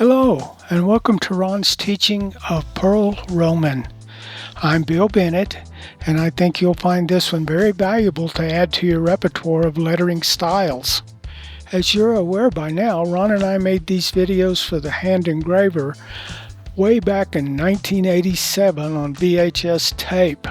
Hello, and welcome to Ron's teaching of Pearl Roman. I'm Bill Bennett, and I think you'll find this one very valuable to add to your repertoire of lettering styles. As you're aware by now, Ron and I made these videos for the Hand Engraver way back in 1987 on VHS tape.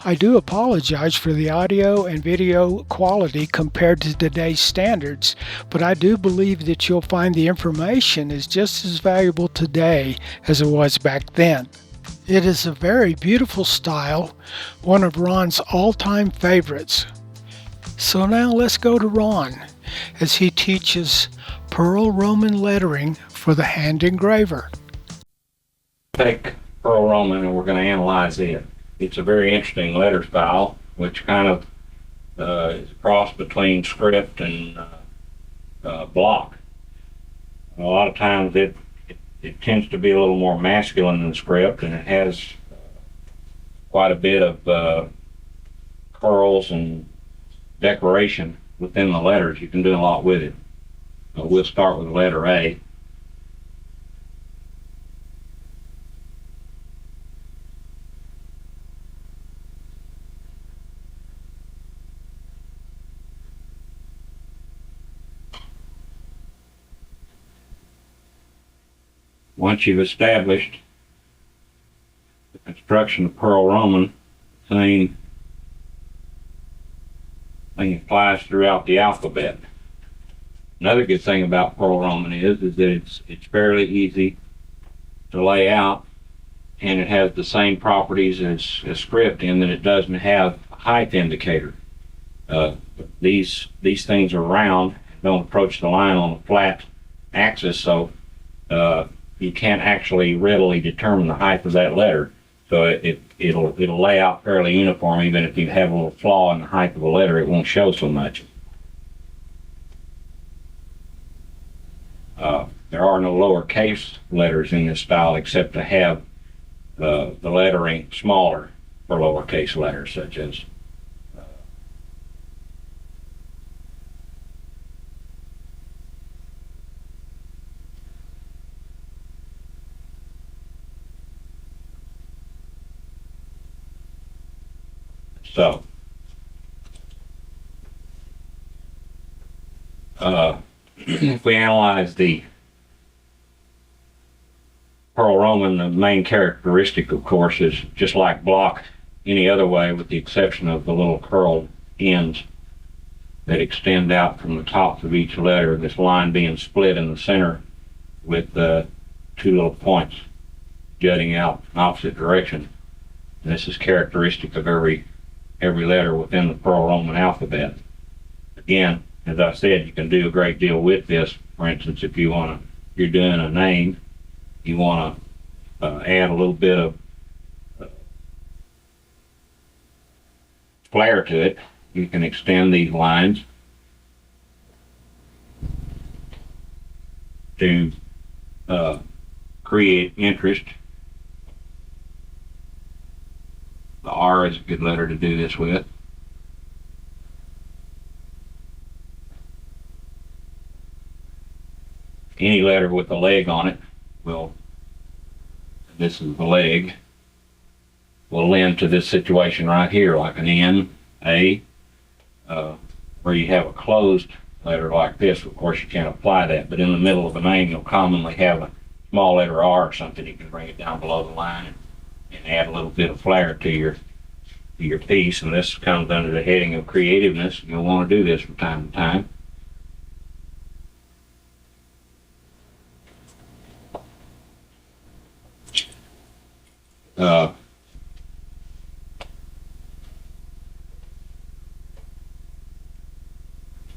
I do apologize for the audio and video quality compared to today's standards, but I do believe that you'll find the information is just as valuable today as it was back then. It is a very beautiful style, one of Ron's all-time favorites. So now let's go to Ron as he teaches Pearl Roman lettering for the Hand Engraver. Take Pearl Roman and we're going to analyze it. It's a very interesting letter style, which kind of is a cross between script and block. A lot of times it tends to be a little more masculine than script, and it has quite a bit of curls and decoration within the letters. You can do a lot with it. We'll start with the letter A. Once you've established the construction of Pearl Roman, same thing applies throughout the alphabet. Another good thing about Pearl Roman is that it's fairly easy to lay out, and it has the same properties as script in that it doesn't have a height indicator. These things are round, don't approach the line on a flat axis, so you can't actually readily determine the height of that letter. So it'll lay out fairly uniform. Even if you have a little flaw in the height of a letter, it won't show so much. There are no lowercase letters in this style except to have the lettering smaller for lowercase letters, such as so. If we analyze the Pearl Roman, the main characteristic, of course, is just like block any other way, with the exception of the little curled ends that extend out from the tops of each letter, this line being split in the center with two little points jutting out in opposite direction. And this is characteristic of every letter within the Pearl Roman alphabet. Again, as I said, you can do a great deal with this. For instance, if you're doing a name, you want to add a little bit of flair to it. You can extend these lines to create interest. The R is a good letter to do this with. Any letter with a leg on it this is the leg, will lend to this situation right here, like an N, A, where you have a closed letter like this. Of course, you can't apply that, but in the middle of a name, you'll commonly have a small letter R or something. You can bring it down below the line and add a little bit of flair to your piece, and this comes under the heading of creativeness. You'll want to do this from time to time.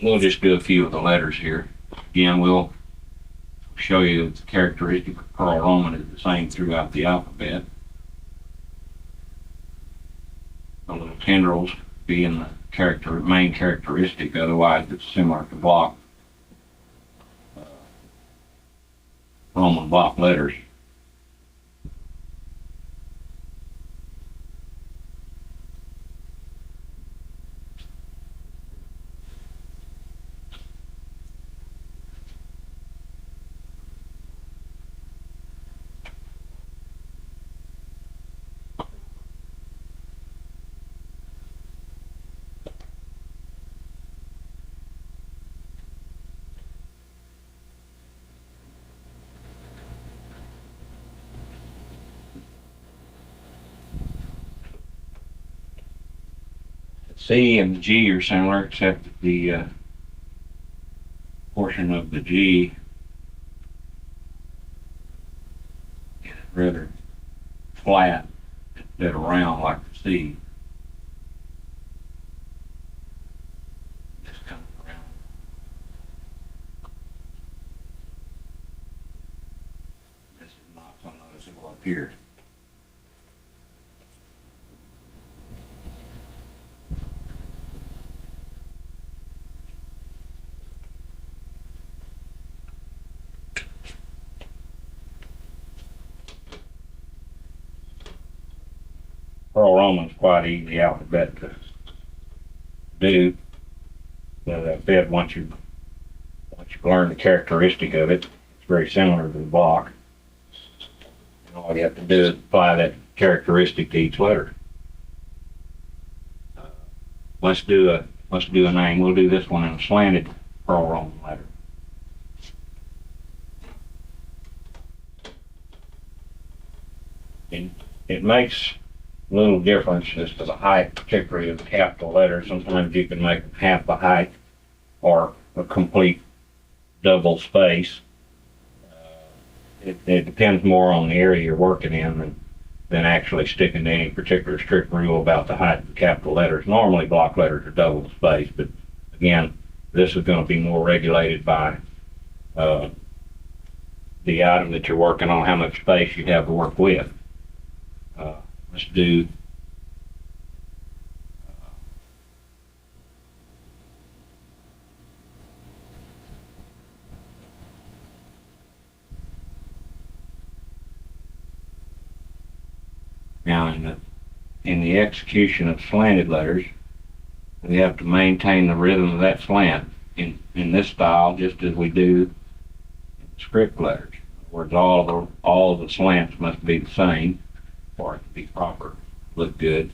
We'll just do a few of the letters here. Again, we'll show you that the characteristic of Pearl Roman is the same throughout the alphabet. The little tendrils being the main characteristic, otherwise it's similar to block Roman block letters. C and the G are similar, except that the portion of the G is rather flat instead of round like the C. Just comes around. This is not so noticeable up here. Pearl Roman's quite easy alphabet to do. But as I said, once you learn the characteristic of it, it's very similar to the block. And all you have to do is apply that characteristic to each letter. Let's do a name. We'll do this one in a slanted Pearl Roman letter. And it makes a little difference as to the height, particularly of the capital letters. Sometimes you can make half the height or a complete double space. It depends more on the area you're working in than actually sticking to any particular strict rule about the height of the capital letters. Normally block letters are double the space, but again, this is going to be more regulated by the item that you're working on, how much space you have to work with. Let's do now in the execution of slanted letters, we have to maintain the rhythm of that slant in this style, just as we do in script letters. In other words, all of the slants must be the same for it to be proper, look good.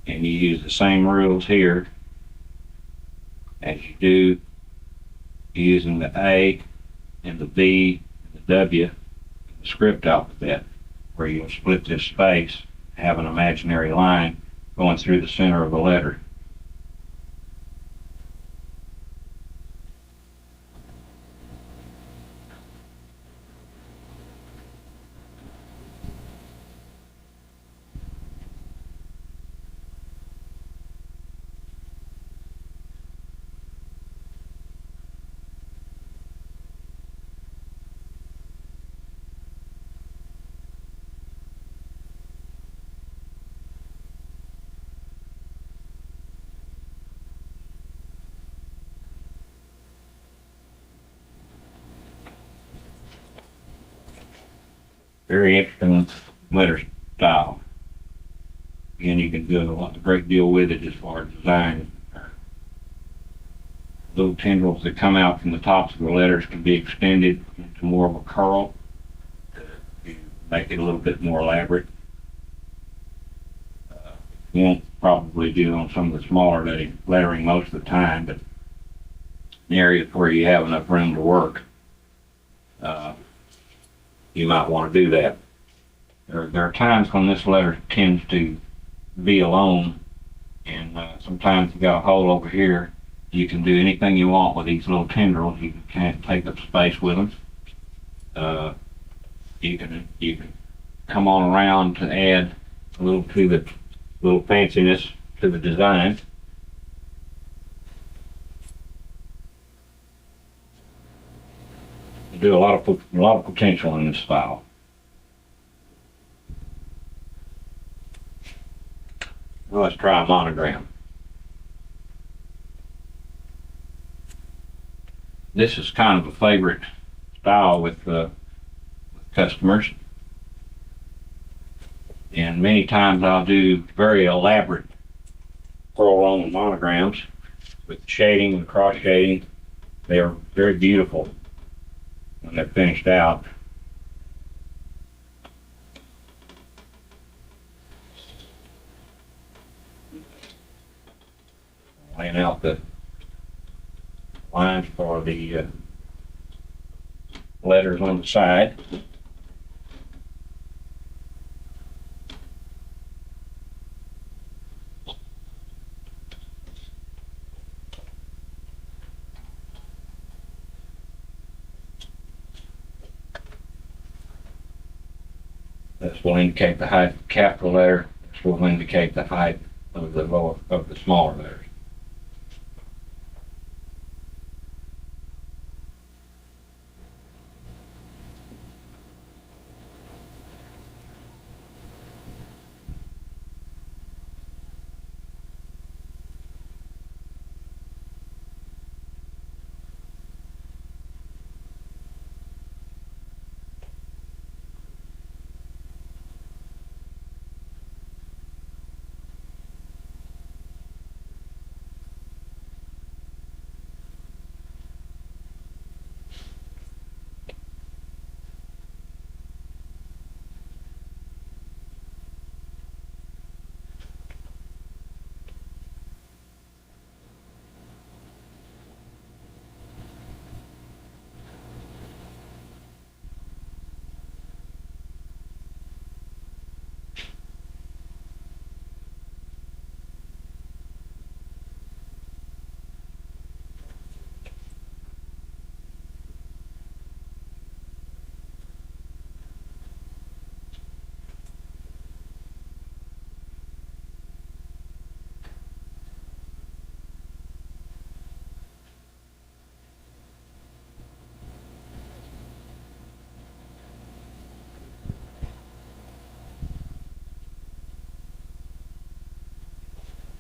And you use the same rules here as you do using the A and the B and the W in the script alphabet, where you'll split this space, have an imaginary line going through the center of the letter. Very interesting letter style. Again, you can do a great deal with it as far as design. Little tendrils that come out from the tops of the letters can be extended into more of a curl to make it a little bit more elaborate. You won't probably do on some of the smaller lettering most of the time, but in areas where you have enough room to work, you might want to do that. There are times when this letter tends to be alone, and sometimes you got a hole over here. You can do anything you want with these little tendrils. You can take up space with them. You can come on around to add a little to the little fanciness to the design. You do a lot of potential in this style. Well, let's try a monogram. This is kind of a favorite style with customers. And many times I'll do very elaborate Pearl Roman monograms with shading and cross shading. They are very beautiful when they're finished out. Laying out the lines for the letters on the side. This will indicate the height of the capital letter. This will indicate the height of the smaller letters.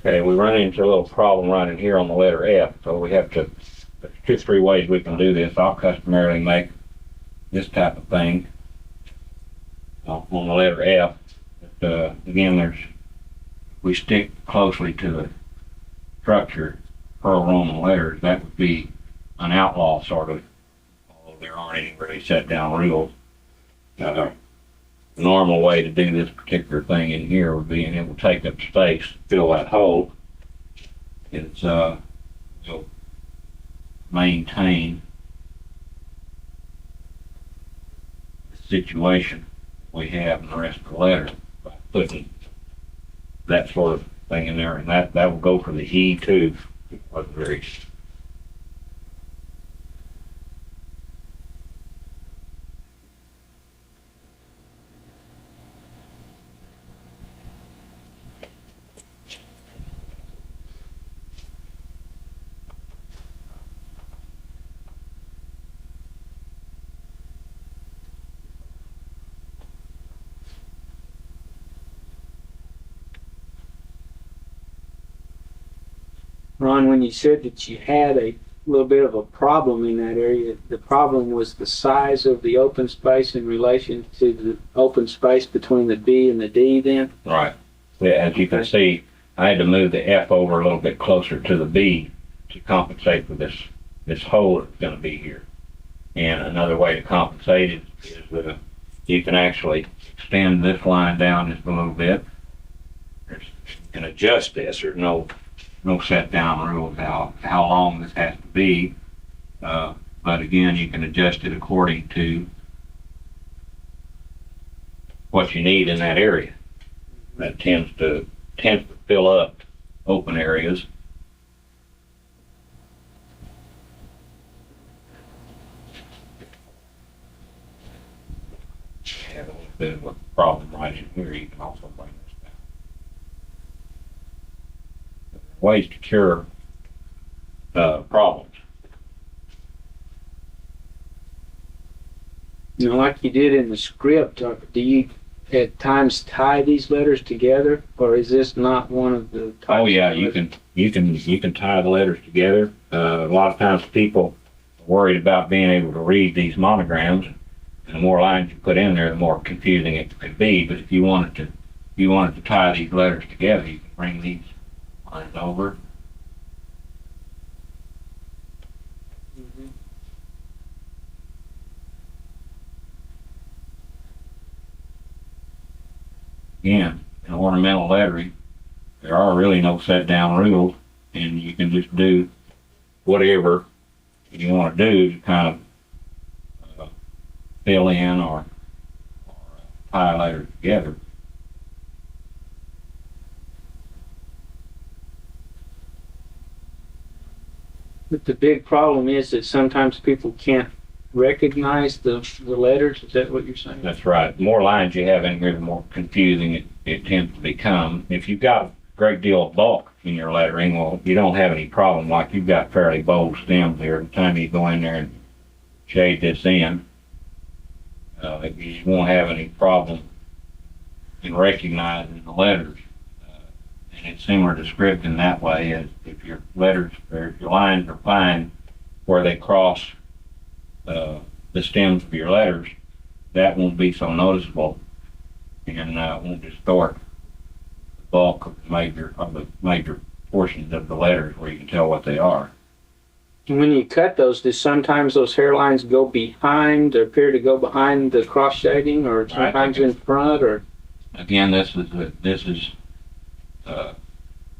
Okay, we run into a little problem right in here on the letter F, so we have to, there's 2-3 ways we can do this. I'll customarily make this type of thing on the letter F. But, again, we stick closely to the structure, Pearl Roman letters, that would be an outlaw sort of, although there aren't any really set down rules. The normal way to do this particular thing in here would be, and it will take up space, fill that hole. It's, you'll maintain the situation we have in the rest of the letter by putting that sort of thing in there, and that will go for the E too. Wasn't very Ron, when you said that you had a little bit of a problem in that area, the problem was the size of the open space in relation to the open space between the B and the D then? right. Yeah, as you can see, I had to move the F over a little bit closer to the B to compensate for this hole that's going to be here. And another way to compensate it is you can actually extend this line down just a little bit. You can adjust this. There's no set down rule of how long this has to be. But again, you can adjust it according to what you need in that area. That tends to fill up open areas. Have a little bit of a problem right in here. You can also bring this down. Ways to cure problems. You know, like you did in the script, do you at times tie these letters together, or is this not one of the types? Oh yeah, you can tie the letters together. A lot of times people are worried about being able to read these monograms, and the more lines you put in there, the more confusing it could be. But if you wanted to tie these letters together, you can bring these lines over. Mhm. Again, in ornamental lettering, there are really no set down rules, and you can just do whatever you want to do to kind of fill in or tie letters together. But the big problem is that sometimes people can't recognize the letters. Is that what you're saying? That's right. The more lines you have in here, the more confusing it tends to become. If you've got a great deal of bulk in your lettering, well, you don't have any problem. Like you've got fairly bold stems here. The time you go in there and shade this in, you won't have any problem in recognizing the letters. And it's similar to scripting that way, as if your letters or your lines are fine where they cross the stems of your letters, that won't be so noticeable and won't distort the bulk of the major portions of the letters where you can tell what they are. When you cut those, do sometimes those hairlines go behind, or appear to go behind the cross shading, or sometimes in front, or? Again, this is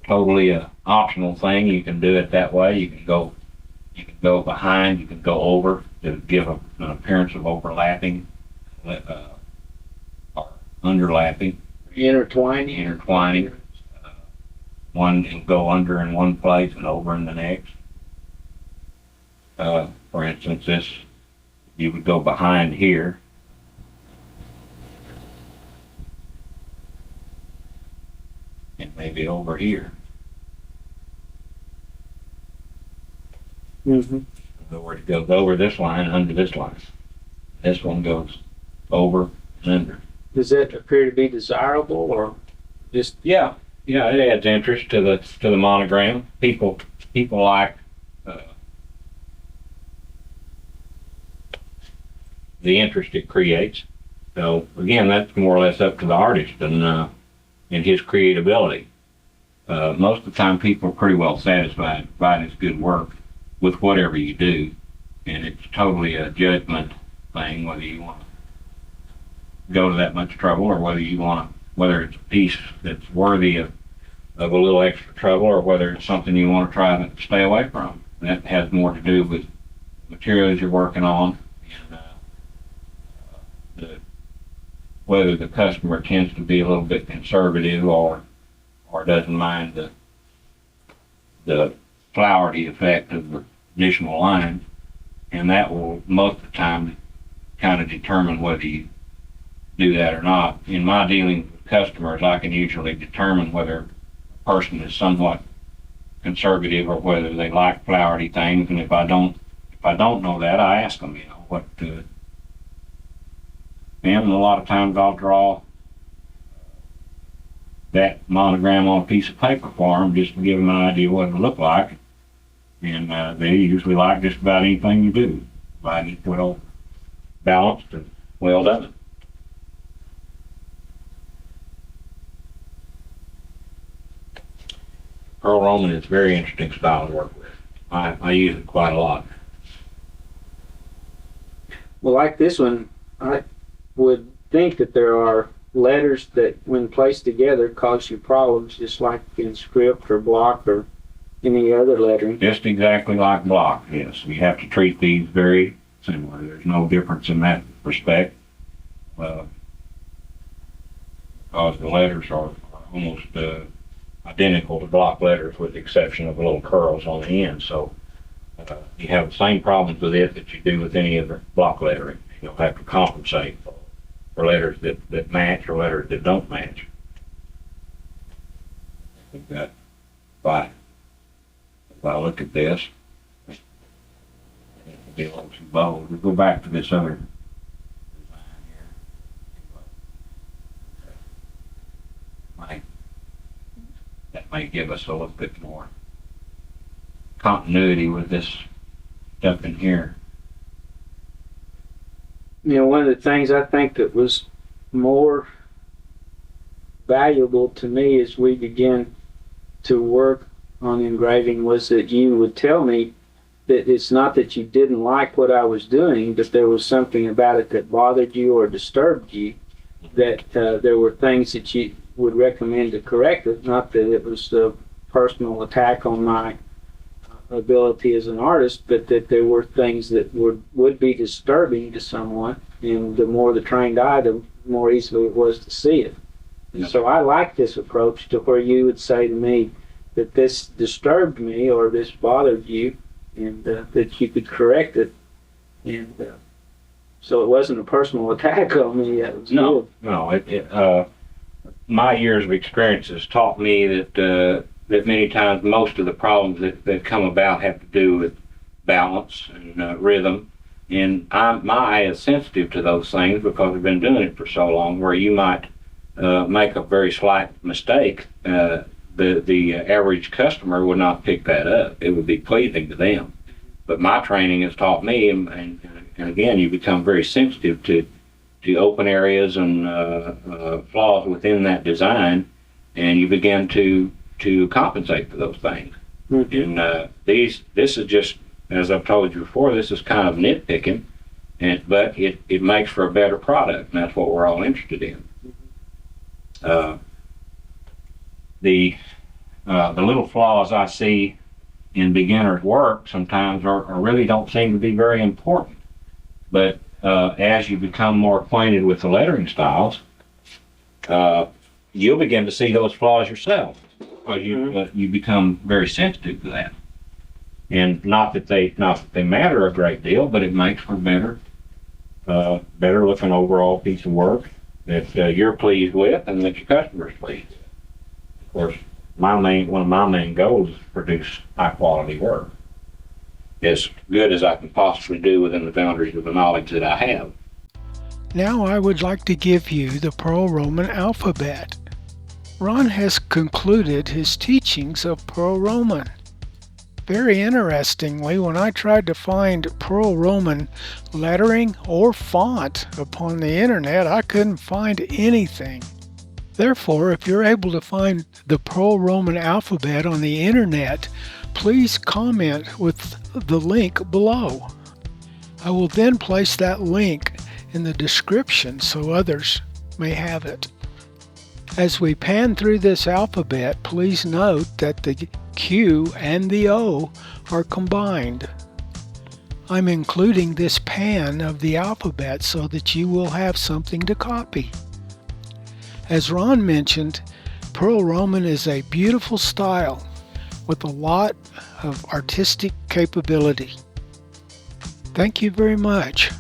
totally a optional thing. You can do it that way. You can go behind. You can go over to give an appearance of overlapping or underlapping, intertwining. One can go under in one place and over in the next. For instance, you would go behind here. And maybe over here. Mm-hmm. In other words, it goes over this line, under this line. This one goes over and under. Does that appear to be desirable, or just? Yeah, it adds interest to the monogram. People like the interest it creates. So again, that's more or less up to the artist and his creativity. Most of the time, people are pretty well satisfied by this good work with whatever you do, and it's totally a judgment thing whether you want to go to that much trouble or whether it's a piece that's worthy of a little extra trouble or whether it's something you want to try to stay away from. That has more to do with materials you're working on and whether the customer tends to be a little bit conservative or doesn't mind the flowery effect of the additional lines, and that will most of the time kind of determine whether you do that or not. In my dealing with customers, I can usually determine whether a person is somewhat conservative or whether they like flowery things, and if I don't know that, I ask them, what and a lot of times I'll draw that monogram on a piece of paper for them just to give them an idea what it'll look like. And they usually like just about anything you do, provided it's well balanced and well done. Pearl Roman is a very interesting style to work with. I use it quite a lot. Well, like this one, I would think that there are letters that, when placed together, cause you problems, just like in script or block or any other lettering. Just exactly like block, yes. You have to treat these very similar. There's no difference in that respect. Because the letters are almost identical to block letters with the exception of little curls on the end. So you have the same problems with it that you do with any other block lettering. You'll have to compensate for letters that match or letters that don't match. We've got five. If I look at this, it'll be a little too bold. We'll go back to this other design here. That may give us a little bit more continuity with this stuff in here. One of the things I think that was more valuable to me as we began to work on engraving was that you would tell me that it's not that you didn't like what I was doing, but there was something about it that bothered you or disturbed you, that there were things that you would recommend to correct it, not that it was a personal attack on my ability as an artist, but that there were things that would be disturbing to someone, and the more the trained eye, the more easily it was to see it. Yeah. So I like this approach to where you would say to me that this disturbed me or this bothered you, and that you could correct it. And so it wasn't a personal attack on me. It was No, good. no. My years of experience has taught me that many times most of the problems that come about have to do with balance and rhythm. And my eye is sensitive to those things because I've been doing it for so long, where you might make a very slight mistake. The average customer would not pick that up. It would be pleasing to them. But my training has taught me, and again, you become very sensitive to open areas and flaws within that design, and you begin to compensate for those things. Mm-hmm. And this is just, as I've told you before, this is kind of nitpicking, but it makes for a better product, and that's what we're all interested in. The little flaws I see in beginner's work sometimes are really don't seem to be very important. But as you become more acquainted with the lettering styles, you'll begin to see those flaws yourself, because you become very sensitive to that. And not that they matter a great deal, but it makes for better looking overall piece of work that you're pleased with and that your customer's pleased. Of course, one of my main goals is to produce high quality work, as good as I can possibly do within the boundaries of the knowledge that I have. Now I would like to give you the Pearl Roman alphabet. Ron has concluded his teachings of Pearl Roman. Very interestingly, when I tried to find Pearl Roman lettering or font upon the internet, I couldn't find anything. Therefore, if you're able to find the Pearl Roman alphabet on the internet, please comment with the link below. I will then place that link in the description so others may have it. As we pan through this alphabet, please note that the Q and the O are combined. I'm including this pan of the alphabet so that you will have something to copy. As Ron mentioned, Pearl Roman is a beautiful style with a lot of artistic capability. Thank you very much.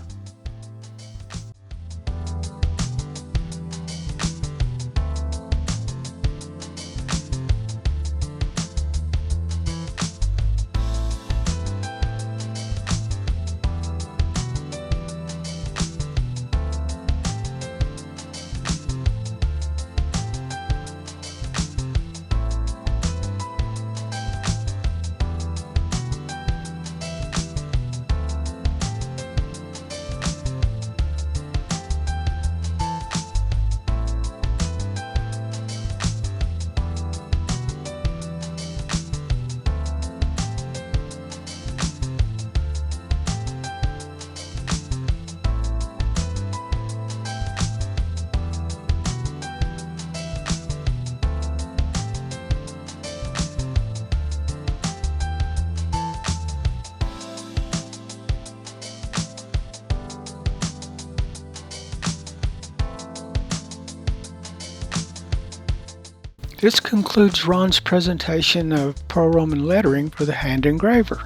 This concludes Ron's presentation of Pearl Roman lettering for the Hand Engraver.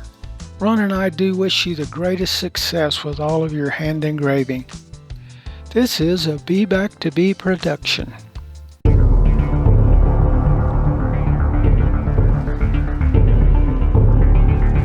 Ron and I do wish you the greatest success with all of your hand engraving. This is a Be Back to Be production.